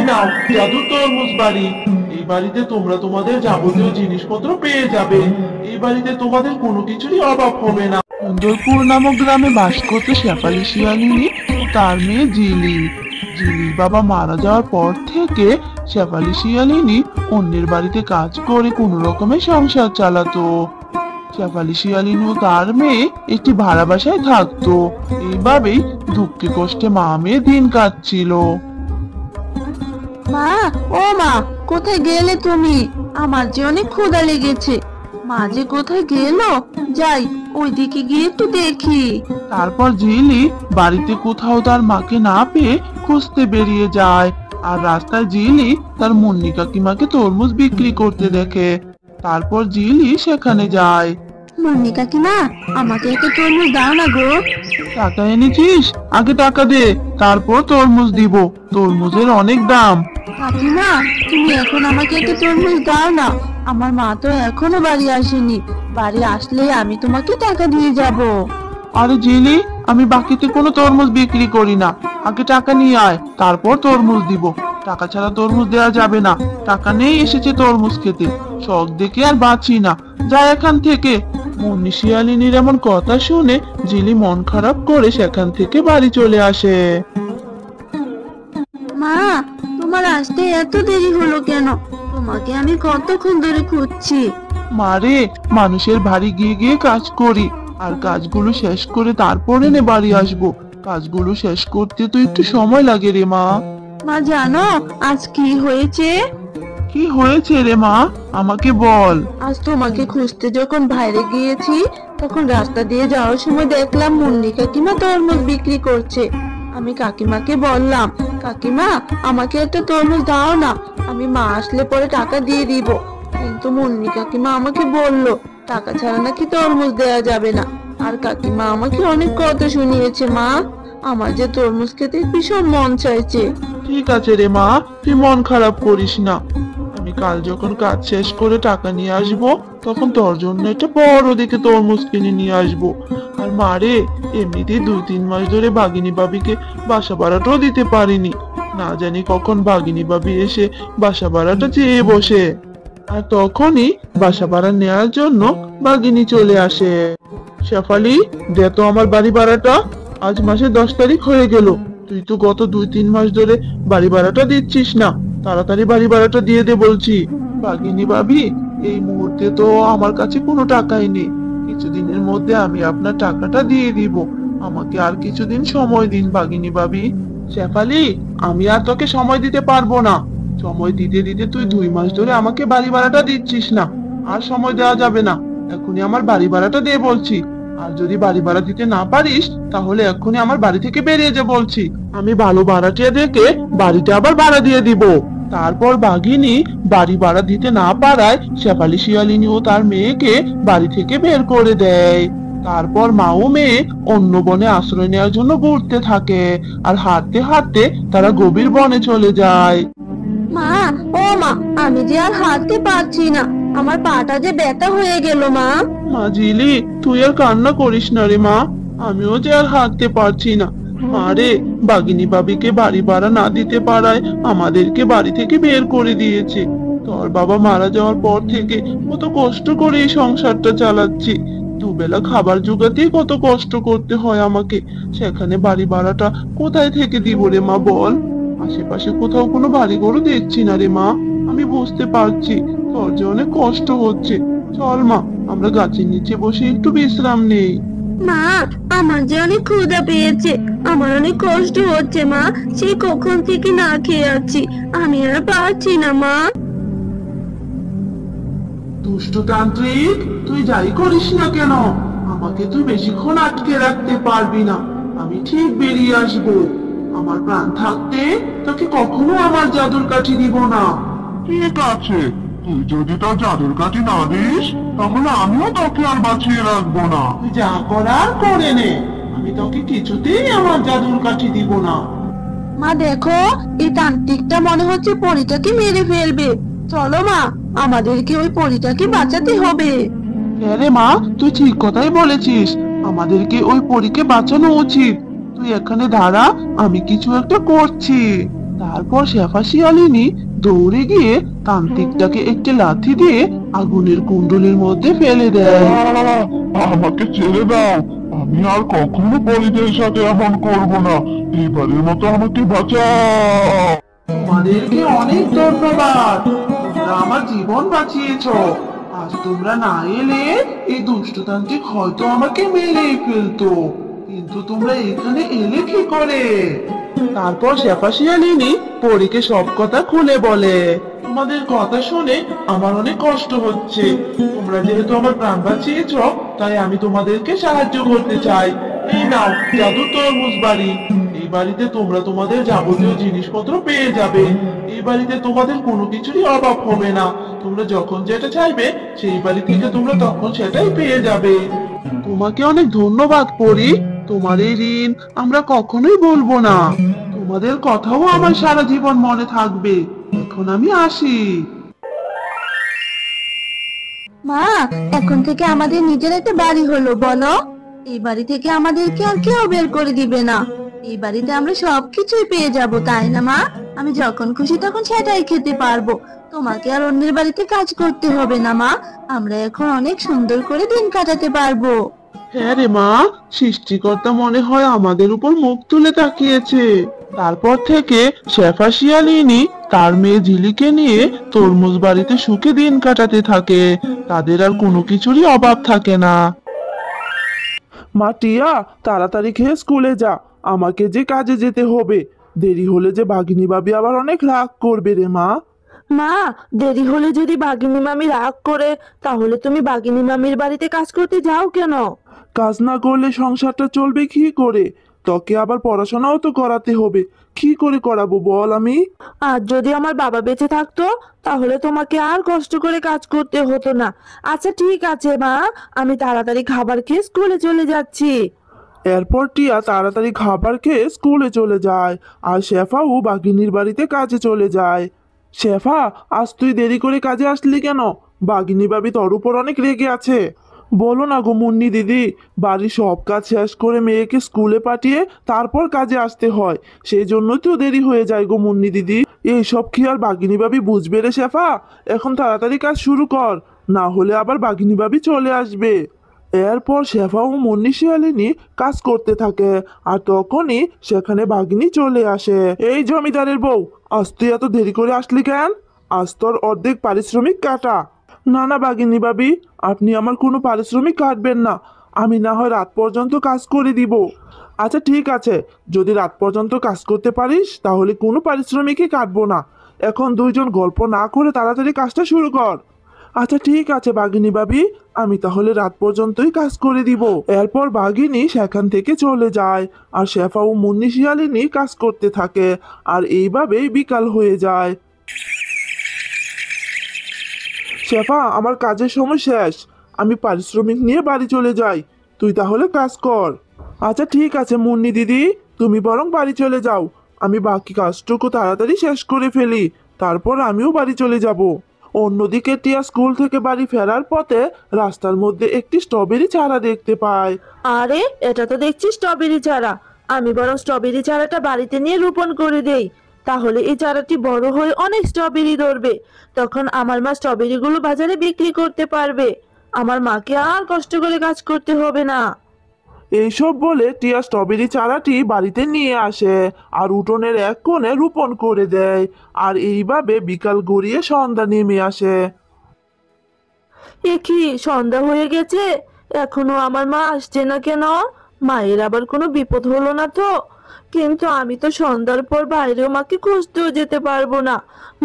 নাও জাদুর তরমুজ বাড়ি। এই বাড়িতে তোমরা তোমাদের যাবতীয় জিনিসপত্র পেয়ে যাবে। এই বাড়িতে তোমাদের কোনো কিছুরই অভাব হবে না। সুন্দরপুর নামক গ্রামে বাস করত শেফালি শিয়ালিনী ও তার মেয়ে জিলি। জিলির বাবা মারা যাওয়ার পর থেকে শেফালি শিয়ালিনী অন্যের বাড়িতে কাজ করে কোনো রকমে সংসার চালাতো। শেফালি শিয়ালিনী ও তার মেয়ে একটি ভাড়া বাসায় থাকতো। এইভাবেই দুঃখে কষ্টে মা মেয়ে দিন কাটছিল। মা, ও মা, কোথায় গেলে তুমি? আমার যে অনেক ক্ষুধা লেগেছে। মা যে কোথায় গেল, যাই ওইদিকে গিয়ে একটু দেখি। তারপর ঝিলি বাড়িতে কোথাও তার মাকে না পেয়ে খুঁজতে বেরিয়ে যায়। আর রাস্তায় ঝিলি তার মুন্নি কাকিমাকে তরমুজ বিক্রি করতে দেখে। তারপর ঝিলি সেখানে যায়। মুন্নি কাকিমা, আমাকে একটা তরমুজ দাও না গো। টাকা এনেছিস? আগে টাকা দে, তারপর তরমুজ দিব। তরমুজের অনেক দাম। কাকিমা, তুমি এখন আমাকে একটা তরমুজ দাও না। আমার মা তো এখনো বাড়ি আসেনি। বাড়ি আসলে আমি তোমাকে টাকা দিয়ে যাব। আরে ঝিলি, আমি বাকিতে কোনো তরমুজ বিক্রি করি না। আগে টাকা নিয়ে আয়, তারপর তরমুজ দিব। টাকা ছাড়া তরমুজ দেওয়া যাবে না। টাকা নেই এসেছে তরমুজ খেতে, শখ দেখে আর বাঁচি না। যা এখান থেকে। মুন্নি শিয়ালিনীর এমন কথা শুনে ঝিলি মন খারাপ করে সেখান থেকে বাড়ি চলে আসে। মা, তোমার আসতে এত দেরি হলো কেন? তোমাকে আমি কতক্ষণ ধরে খুঁজছি। মারে, মানুষের বাড়ি গিয়ে গিয়ে কাজ করি, আর কাজগুলো শেষ করে তারপরে নে বাড়ি আসবো। কাজগুলো শেষ করতে তো একটু সময় লাগে রে মা। মা জানো আজ কি হয়েছে? কি হয়েছে রে মা? আমাকে বল। আজ তোমাকে খুঁজতে যখন বাইরে গিয়েছি, তখন রাস্তা দিয়ে যাওয়ার সময় দেখলাম মুন্নি কাকিমা তরমুজ বিক্রি করছে। আমি কাকিমাকে বললাম, কাকিমা আমাকে একটা তরমুজ দাও না, আমি মা আসলে পরে টাকা দিয়ে দিব। কিন্তু মুন্নি কাকিমা আমাকে বলল টাকা ছাড়া নাকি তরমুজ দেয়া যাবে না। আর কাকিমা আমাকে অনেক কথা শুনিয়েছে মা। আমার যে তরমুজ খেতে ভীষণ মন চাইছে। ঠিক আছে রে মা, তুই মন খারাপ করিস না। আমি কাল যখন কাজ শেষ করে টাকা নিয়ে আসবো, তখন তোর জন্য একটা বড় দেখে তরমুজ কিনে নিয়ে আসবো। আর মারে, এমনিতেই 2-3 মাস ধরে বাগিনী বাবিকে বাসা ভাড়াটাও দিতে পারিনি। না জানি কখন বাগিনী বাবি এসে বাসা ভাড়াটা চেয়ে বসে। আর তখনই বাসা ভাড়া নেওয়ার জন্য বাগিনী চলে আসে। শেফালি, দে তো আমার বাড়ি ভাড়াটা। আজ মাসে 10 তারিখ হয়ে গেল। তুই তো গত 2-3 মাস ধরে বাড়ি ভাড়াটা দিচ্ছিস না। তাড়াতাড়ি বাড়ি ভাড়াটা দিয়ে দে বলছি। বাগিনী ভাবি, এই মুহূর্তে তো আমার কাছে কোনো টাকাই নেই। কিছুদিনের মধ্যে আমি আপনার টাকাটা দিয়ে দিব। আমাকে আর কিছুদিন সময় দিন বাগিনী ভাবি। শেফালি, আমি আর তোকে সময় দিতে পারবো না। সময় দিতে দিতে তুই 2 মাস ধরে আমাকে বাড়ি ভাড়াটা দিচ্ছিস না। আর সময় দেওয়া যাবে না। এখনই আমার বাড়ি ভাড়াটা দিয়ে বলছি। আর যদি বাড়ি ভাড়া দিতে না পারিস, তাহলে এক্ষুনি আমার বাড়ি থেকে বেরিয়ে যা বলছি। আমি ভালো ভাড়াটিয়া দেখে বাড়িটা আবার ভাড়া দিয়ে দিব। তারপর বাঘিনী বাড়ি ভাড়া দিতে না পারায় শেফালি শিয়ালিনী ও তার মেয়েকে বাড়ি থেকে বের করে দেয়। তারপর মা ও মেয়ে অন্য বনে আশ্রয় নেওয়ার জন্য ঘুরতে থাকে। আর হাঁটতে হাঁটতে তারা গভীর বনে চলে যায়। মা, ও মা, আমি যে আর হাঁটতে পারছি না। আমার পাটা যে ব্যথা হয়ে গেল মা। মা ঝিলি, তুই আর কান্না করিস না রে মা। আমিও যে আর হাঁটতে পারছি না। মা রে, বাগিনী বাবিকে বাড়ি ভাড়া না দিতে পারায় আমাদেরকে বাড়ি থেকে বের করে দিয়েছে। তোর বাবা মারা যাওয়ার পর থেকে কত কষ্ট করে এই সংসারটা চালাচ্ছি। দুবেলা খাবার জোগাতেই কত কষ্ট করতে হয় আমাকে। সেখানে বাড়ি ভাড়াটা কোথায় থেকে দিব রে মা বল? আশেপাশে কোথাও কোনো বাড়ি ঘরও দেখছি না রে মা। আমি বুঝতে পারছি তোর যে অনেক কষ্ট হচ্ছে। চল মা, আমরা গাছের নিচে বসে একটু বিশ্রাম নেই। মা, আমার যে অনেক ক্ষুধা পেয়েছে। আমার অনেক কষ্ট হচ্ছে মা। সেই কখন থেকে না খেয়ে আছি। আমি আর পারছি না মা। দুষ্টতান্ত্রিক, তুই যাই করিস না কেন, আমাকে তুই বেশিক্ষণ আটকে রাখতে পারবি না। আমি ঠিক বেরিয়ে আসবো। আমার প্রাণ থাকতে তোকে কখনো আমার জাদুর কাঠি দিব না। ঠিক আছে, তুই যদি তোর জাদুর কাঠি না দিস, তাহলে আমিও তোকে আর বাঁচিয়ে রাখবো না। তুই যা করার করে নে। আমি তোকে কিছুতেই আমার জাদুর কাঠি দিব না। মা দেখো, এই তান্ত্রিকটা মনে হচ্ছে পরীটাকে মেরে ফেলবে। চলো মা, আমাদেরকে ওই পরীটাকে বাঁচাতে হবে। হ্যাঁ রে মা, তুই ঠিক কথাই বলেছিস। আমাদেরকে ওই পরীকে বাঁচানো উচিত। তুই এখানে দাঁড়া, আমি কিছু একটা করছি। তারপর শেফা শিয়ালিনী দৌড়ে গিয়ে তান্ত্রিকটাকে একটি লাথি দিয়ে আগুনের কুণ্ডলীর মধ্যে ফেলে দেয়। আমাকে ছেড়ে দাও, আমি আর কখনো পরিদের সাথে এমন করব না। এবারের মতো আমাকে বাঁচাও। তোমাদেরকে অনেক ধন্যবাদ, তোমরা আমার জীবন বাঁচিয়েছো। আজ তোমরা না এলে এই দুষ্টতান্ত্রিক হয়তো আমাকে মেরেই ফেলতো, কিন্তু তোমরা এখানে এলে কি করে? তারপর শেফা শিয়ালিনী পরীকে সব কথা খুলে বলে। তোমাদের কথা শুনে আমার অনেক কষ্ট হচ্ছে। তোমরা যেহেতু আমার প্রাণ বাঁচিয়েছ, তাই আমি তোমাদেরকে সাহায্য করতে চাই। এই নাও জাদুর তরমুজ বাড়ি। এই বাড়িতে তোমরা তোমাদের যাবতীয় জিনিসপত্র পেয়ে যাবে। এই বাড়িতে তোমাদের কোনো কিছুরই অভাব হবে না। তোমরা যখন যেটা চাইবে সেই বাড়ি থেকে তোমরা তখন সেটাই পেয়ে যাবে। তোমাকে অনেক ধন্যবাদ পরি, তোমার এই ঋণ আমরা কখনোই বলবো না। তোমাদের কথাও আমার সারা জীবন মনে থাকবে। এখন আমি আসি। মা, এখন থেকে আমাদের নিজের একটা বাড়ি হলো, বলো? এই বাড়ি থেকে আমাদেরকে আর কেউ বের করে দিবে না। এই বাড়িতে আমরা সবকিছুই পেয়ে যাব, তাই না মা? আমি যখন খুশি তখন সেটাই খেতে পারবো। তোমাকে আর অন্যের বাড়িতে কাজ করতে হবে না মা। আমরা এখন অনেক সুন্দর করে দিন কাটাতে পারবো। হ্যাঁ রে মা, সৃষ্টিকর্তা মনে হয় আমাদের উপর মুখ তুলে তাকিয়েছে। তারপর থেকে শেফা শিয়ালিনী তার মেয়ে ঝিলিকে নিয়ে তরমুজ বাড়িতে সুখে দিন কাটাতে থাকে। তাদের আর কোনো কিছুরই অভাব থাকে না। মা টিয়া, তাড়াতাড়ি খেয়ে স্কুলে যা, আমাকে যে কাজে যেতে হবে। দেরি হলে যে বাঘিনী ভাবি আবার অনেক রাগ করবে রে মা। মা, দেরি হলে যদি বাঘিনী মামি রাগ করে, তাহলে তুমি বাঘিনী মামির বাড়িতে কাজ করতে যাও কেন? কাজ না করলে সংসারটা চলবে কি করে? তোকে আবার পড়াশোনাও তো করাতে হবে। কি করে করাবো বল আমি? আর যদি আমার বাবা বেঁচে থাকতো, তাহলে তোমাকে আর কষ্ট করে কাজ করতে হতো না। আচ্ছা ঠিক আছে মা, আমি তাড়াতাড়ি খাবার খেয়ে স্কুলে চলে যাচ্ছি। এরপর টিয়া তাড়াতাড়ি খাবার খেয়ে স্কুলে চলে যায়, আর শেফাও বাঘিনীর বাড়িতে কাজে চলে যায়। শেফা, আজ তুই দেরি করে কাজে আসলি কেন? বাঘিনী ভাবি তোর উপর অনেক রেগে আছে। বলো না গো মুন্নি দিদি, বাড়ির সব কাজ শেষ করে মেয়েকে স্কুলে পাঠিয়ে তারপর কাজে আসতে হয়, সেই জন্যই তো দেরি হয়ে যায় গো মুন্নি দিদি। এইসব কি আর বাঘিনী ভাবি বুঝবে রে শেফা? এখন তাড়াতাড়ি কাজ শুরু কর, না হলে আবার বাঘিনী ভাবি চলে আসবে। এরপর শেফা ও মুন্নি শিয়ালিনী কাজ করতে থাকে, আর তখনই সেখানে বাঘিনী চলে আসে। এই জমিদারের বউ, আজ তুই এত দেরি করে আসলি কেন? আজ তোর অর্ধেক পারিশ্রমিক কাটা। না না বাঘিনী ভাবি, আপনি আমার কোনো পারিশ্রমিক কাটবেন না। আমি না হয় রাত পর্যন্ত কাজ করে দিব। আচ্ছা ঠিক আছে, যদি রাত পর্যন্ত কাজ করতে পারিস তাহলে কোনো পারিশ্রমিকই কাটবো না। এখন দুইজন গল্প না করে তাড়াতাড়ি কাজটা শুরু কর। আচ্ছা ঠিক আছে বাঘিনী ভাবি, আমি তাহলে রাত পর্যন্তই কাজ করে দিব। এরপর বাঘিনী সেখান থেকে চলে যায়, আর শেফা ও মুন্নি শিয়ালিনী কাজ করতে থাকে, আর এইভাবেই বিকাল হয়ে যায়। শেফা, আমার কাজের সময় শেষ, আমি পারিশ্রমিক নিয়ে বাড়ি চলে যাই। তুই তাহলে কাজ কর। আচ্ছা ঠিক আছে মুন্নি দিদি, তুমি বরং বাড়ি চলে যাও। আমি বাকি কাজটুকু তাড়াতাড়ি শেষ করে ফেলি, তারপর আমিও বাড়ি চলে যাব। অন্যদিকে টিয়া স্কুল থেকে বাড়ি ফেরার পথে রাস্তার মধ্যে একটি স্ট্রবেরি চারা দেখতে পায়। আরে, এটা তো দেখছি স্ট্রবেরি চারা। আমি বরং স্ট্রবেরি চারাটা বাড়িতে নিয়ে রোপণ করে দেই। তাহলে এই চারাটি বড় হয়ে অনেক স্ট্রবেরি ধরবে। তখন আমার মা স্ট্রবেরিগুলো বাজারে বিক্রি করতে পারবে। আমার মাকে আর কষ্ট করে কাজ করতে হবে না। এইসব বলে টিয়া স্ট্রবেরি চারাটি বাড়িতে নিয়ে আসে, আর উঠোনের এক কোণে রোপণ করে দেয়। আর এইভাবে বিকাল গড়িয়ে সন্ধ্যা নেমে আসে। এ কি, সন্ধ্যা হয়ে গেছে? এখনো আমার মা আসছে না কেন? মায়ের আবার কোনো বিপদ হলো না তো? কিন্তু আমি তো সন্ধ্যার পর বাইরেও মাকে খুঁজতেও যেতে পারবো না।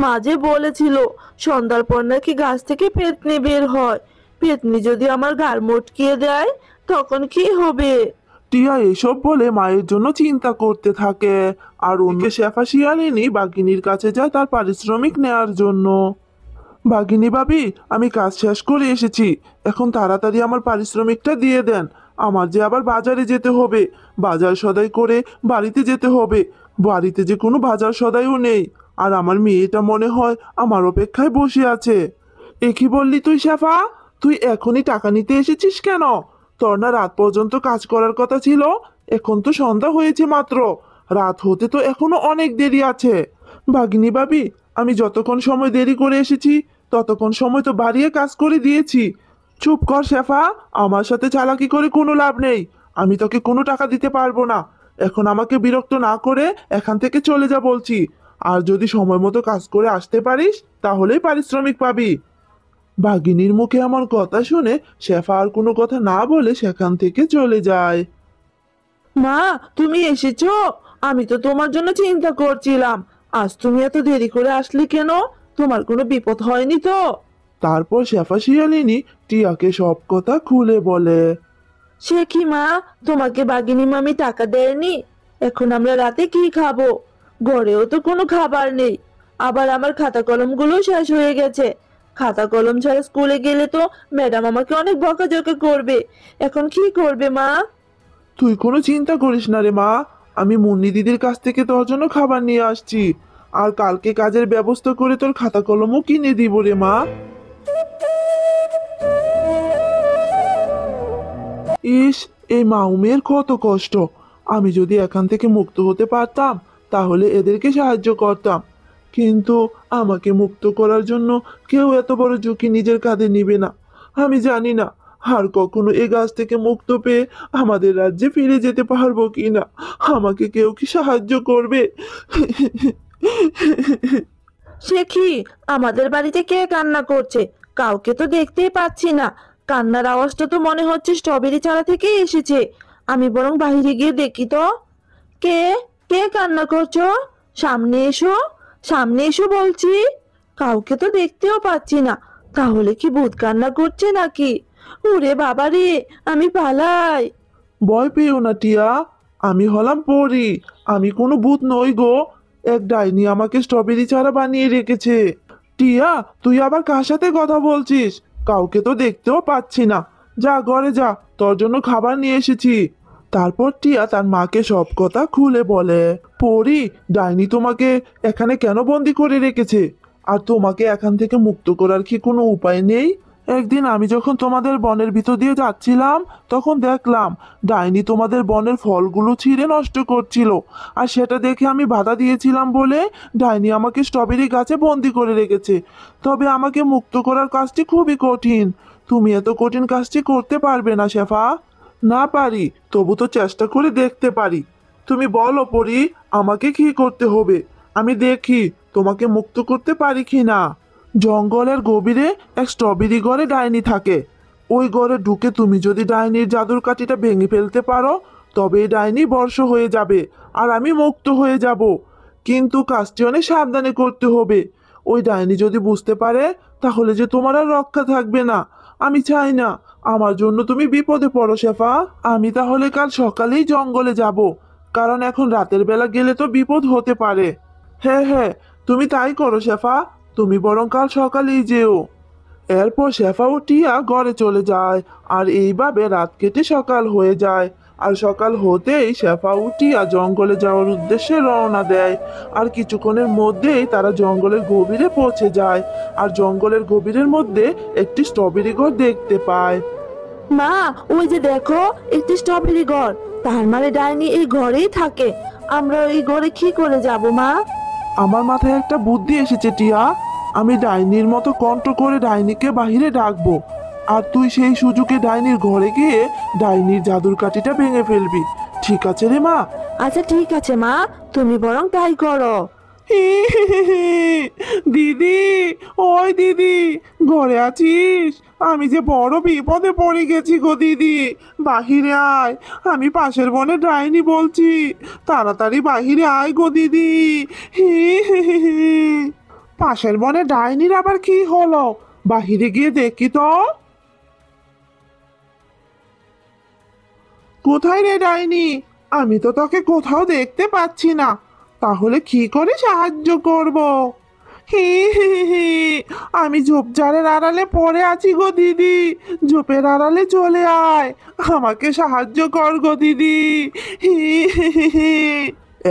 মা যে বলেছিল সন্ধ্যার পর নাকি গাছ থেকে পেত্নী বের হয়। পেত্নী যদি আমার ঘাড় মটকিয়ে দেয়, তখন কি হবে? টিয়া এসব বলে মায়ের জন্য চিন্তা করতে থাকে, আর অন্য শেফা শিয়ালিনী বাঘিনীর কাছে যায় তার পারিশ্রমিক নেয়ার জন্য। বাঘিনী ভাবি, আমি কাজ শেষ করে এসেছি, এখন তাড়াতাড়ি আমার পারিশ্রমিকটা দিয়ে দেন। আমার যে আবার বাজারে যেতে হবে, বাজার সদাই করে বাড়িতে যেতে হবে। বাড়িতে যে কোনো বাজার সদাইও নেই, আর আমার মেয়েটা মনে হয় আমার অপেক্ষায় বসে আছে। এ কি বললি তুই শেফা? তুই এখনই টাকা নিতে এসেছিস কেন? তোর না রাত পর্যন্ত কাজ করার কথা ছিল? এখন তো সন্ধ্যা হয়েছে মাত্র, রাত হতে তো এখনো অনেক দেরি আছে। ভাগিনী ভাবি, আমি যতক্ষণ সময় দেরি করে এসেছি ততক্ষণ সময় তো বাড়িয়ে কাজ করে দিয়েছি। চুপ কর শেফা, আমার সাথে চালাকি করে কোনো লাভ নেই। আমি তোকে কোনো টাকা দিতে পারবো না। এখন আমাকে বিরক্ত না করে এখান থেকে চলে যা বলছি। আর যদি সময় মতো কাজ করে আসতে পারিস তাহলেই পারিশ্রমিক পাবি। ভাগিনীর মুখে আমার কথা শুনে শেফা আর কোনো কথা না বলে সেখান থেকে চলে যায়। মা, তুমি এসেছো? আমি তো তোমার জন্য চিন্তা করছিলাম। আজ তুমি এত দেরি করে আসলে কেন? তোমার কোনো বিপদ হয়নি তো? তারপর শেফা শিয়ালিনী টিয়াকে সব কথা খুলে বলে। সে কি মা, তোমাকে বাগিনী মামি টাকা দেয়নি? এখন আমরা রাতে কি খাবো? ঘরেও তো কোনো খাবার নেই। আবার আমার খাতা কলমগুলো শেষ হয়ে গেছে। খাতা কলম ছাড়া স্কুলে গেলে তো ম্যাডাম আমাকে অনেক বকাঝকা করবে। এখন কি করবে মা? তুই কোনো চিন্তা করিস না রে মা, আমি মুন্নি দিদির কাছ থেকে তোর জন্য খাবার নিয়ে আসছি। আর কালকে কাজের ব্যবস্থা করে তোর খাতা কলমও কিনে দিব রে মা। ইস, এই মাউমের কত কষ্ট। আমি যদি এখান থেকে মুক্ত হতে পারতাম তাহলে এদেরকে সাহায্য করতাম। কিন্তু আমাকে মুক্ত করার জন্য কেউ এত বড় ঝুঁকি নিজের কাঁধে নিবে না। আমি জানি না আর কখনো এ গাছ থেকে মুক্ত পেয়ে আমাদের রাজ্যে ফিরে যেতে পারবো কি না। আমাকে কেউ কি সাহায্য করবে? সে কি, আমাদের বাড়িতে কে কান্না করছে? কাউকে তো দেখতেই পাচ্ছি না। কান্নার আওয়াজটা তো মনে হচ্ছে স্ট্রবেরি চারা থেকে এসেছে। আমি বরং বাইরে গিয়ে দেখি তো। কে কে কান্না করছো? সামনে এসো, সামনে এসো বলছি। কাউকে তো দেখতেও পাচ্ছি না। তাহলে কি ভূত কান্না করছে নাকি? ওরে বাবা রে, আমি পালাই। ভয় পেও না টিয়া, আমি হলাম পরী। আমি কোনো ভূত নই গো। এক ডাইনি আমাকে স্ট্রবেরি চারা বানিয়ে রেখেছে। টিয়া, তুই আবার কার সাথে কথা বলছিস? কাউকে তো দেখতেও পাচ্ছি না। যা ঘরে যা, তোর জন্য খাবার নিয়ে এসেছি। তারপর টিয়া তার মাকে সব কথা খুলে বলে। পরী, ডাইনি তোমাকে এখানে কেন বন্দি করে রেখেছে? আর তোমাকে এখান থেকে মুক্ত করার কি কোনো উপায় নেই? একদিন আমি যখন তোমাদের বনের ভিতর দিয়ে যাচ্ছিলাম তখন দেখলাম ডাইনি তোমাদের বনের ফলগুলো ছিঁড়ে নষ্ট করছিল। আর সেটা দেখে আমি বাধা দিয়েছিলাম বলে ডাইনি আমাকে স্ট্রবেরি গাছে বন্দি করে রেখেছে। তবে আমাকে মুক্ত করার কাজটি খুবই কঠিন। তুমি এত কঠিন কাজটি করতে পারবে না শেফা। না পারি, তবু তো চেষ্টা করে দেখতে পারি। তুমি বলো পরি, আমাকে কি করতে হবে? আমি দেখি তোমাকে মুক্ত করতে পারি কি না। জঙ্গলের গভীরে এক স্ট্রবেরি ঘরে ডাইনি থাকে। ওই ঘরে ঢুকে তুমি যদি ডাইনির জাদুর কাঠিটা ভেঙে ফেলতে পারো তবে এই ডাইনি বর্ষ হয়ে যাবে আর আমি মুক্ত হয়ে যাব। কিন্তু কাজটি অনেক সাবধানে করতে হবে। ওই ডাইনি যদি বুঝতে পারে তাহলে যে তোমার আর রক্ষা থাকবে না। আমি চাই না আমার জন্য তুমি বিপদে পড়ো শেফা। আমি তাহলে কাল সকালেই জঙ্গলে যাব, কারণ এখন রাতের বেলা গেলে তো বিপদ হতে পারে। হ্যাঁ হ্যাঁ, তুমি তাই করো শেফা। তুমি বরং কাল সকালেই যেও। এরপর শেফা ও টিয়া ঘরে চলে যায়। আর এইভাবে রাত কেটে সকাল হয়ে যায়। আর সকাল হতেই শেফা ও টিয়া জঙ্গলে যাওয়ার উদ্দেশ্যে রওনা দেয়। আর কিছুক্ষণের মধ্যেই তারা জঙ্গলের গভীরে পৌঁছে যায়। আর জঙ্গলের গভীরের মধ্যে একটি স্ট্রবেরি ঘর দেখতে পায়। মা, ওই যে দেখো, একটি স্ট্রবেরি ঘর। তার মানে ডাইনি এই ঘরেই থাকে। আমরা এই ঘরে কি করে যাব মা? আমার মাথায় একটা বুদ্ধি এসেছে টিয়া। আমি ডাইনির মতো কণ্ঠ করে ডাইনিকে বাহিরে ডাকবো। আর তুই সেই সুযোগে ডাইনির ঘরে গিয়ে ডাইনির জাদুর কাঠিটা ভেঙে ফেলবি। ঠিক আছে রে মা? আচ্ছা ঠিক আছে মা, তুমি বরং তাই করো। দিদি, ওই দিদি, ঘরে আছিস? আমি যে বড় বিপদে পড়ে গেছি গো দিদি। বাহিরে আয়, আমি পাশের বনে ডাইনি বলছি। তাড়াতাড়ি বাহিরে আয় গো দিদি। পাশের বনে ডাইনির আবার কি হলো? বাহিরে গিয়ে দেখি তো। কোথায় রে ডাইনি? আমি তো তোকে কোথাও দেখতে পাচ্ছি না। তাহলে কি করে সাহায্য করব? হি হি হি, আমি ঝোপঝাড়ের আড়ালে পড়ে আছি গো দিদি। ঝোপের আড়ালে চলে আয়, আমাকে সাহায্য কর গো দিদি। হি হি হি হি।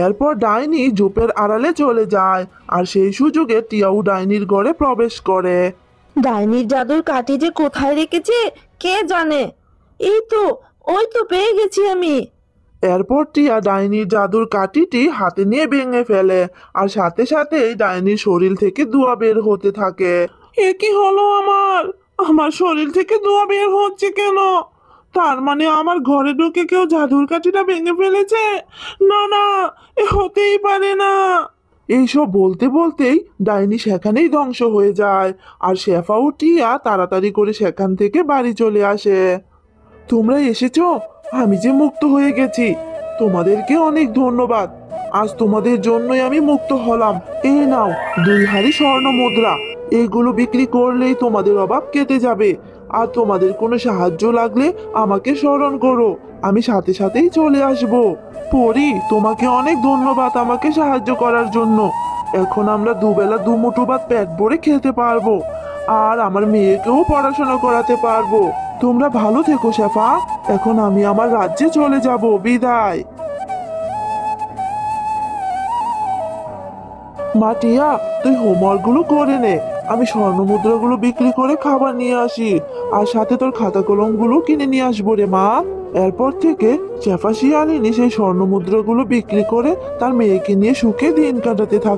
এরপর ডাইনি ঝোপের আড়ালে চলে যায়। আর সেই সুযোগে টিয়াও ডাইনির ঘরে প্রবেশ করে। ডাইনির জাদুর কাঠি যে কোথায় রেখেছে কে জানে। এই তো, ওই তো পেয়ে গেছি আমি। এরপর টিয়া ডাইনির জাদুর কাঠিটি হাতে নিয়ে ভেঙে ফেলে, আর সাথে সাথেই ডাইনির শরীর থেকে ধোঁয়া বের হতে থাকে। এ কি হলো আমার? আমার শরীর থেকে ধোঁয়া বের হচ্ছে কেন? তার মানে আমার ঘরে ঢুকে কেউ জাদুর কাঠিটা ভেঙে ফেলেছে? না না, এ হতেই পারে না। এইসব বলতে বলতেই ডাইনি সেখানেই ধ্বংস হয়ে যায়, আর শেফা ও টিয়া তাড়াতাড়ি করে সেখান থেকে বাড়ি চলে আসে। তোমরা এসেছো, আমি যে মুক্ত হয়ে গেছি। তোমাদেরকে অনেক ধন্যবাদ। আজ তোমাদের জন্যই আমি মুক্ত হলাম। এই নাও 2 হাঁড়ি স্বর্ণ মুদ্রা। এইগুলো বিক্রি করলেই তোমাদের অভাব কেটে যাবে। আর তোমাদের কোনো সাহায্য লাগলে আমাকে স্মরণ করো, আমি সাথে সাথেই চলে আসব। পরি, তোমাকে অনেক ধন্যবাদ আমাকে সাহায্য করার জন্য। এখন আমরা দুবেলা দুমুঠো ভাত পেট ভরে খেতে পারবো, আর আমার মেয়েকেও পড়াশোনা করাতে পারবো। তোমরা ভালো থেকো শেফা। এখন আমি আমার রাজ্যে চলে যাব। বিদায়। মা টিয়া, তুই হোমওয়ার্ক গুলো করে নে। আমি স্বর্ণ মুদ্রাগুলো বিক্রি করে খাবার নিয়ে আসি, আর সাথে তোর খাতা কলম গুলো কিনে নিয়ে আসবো রে মা। এরপর থেকে শেফা শিয়ালিনী সেই স্বর্ণ মুদ্রাগুলো বিক্রি করে তার মেয়েকে নিয়ে সুখে দিন কাটাতে থাকে।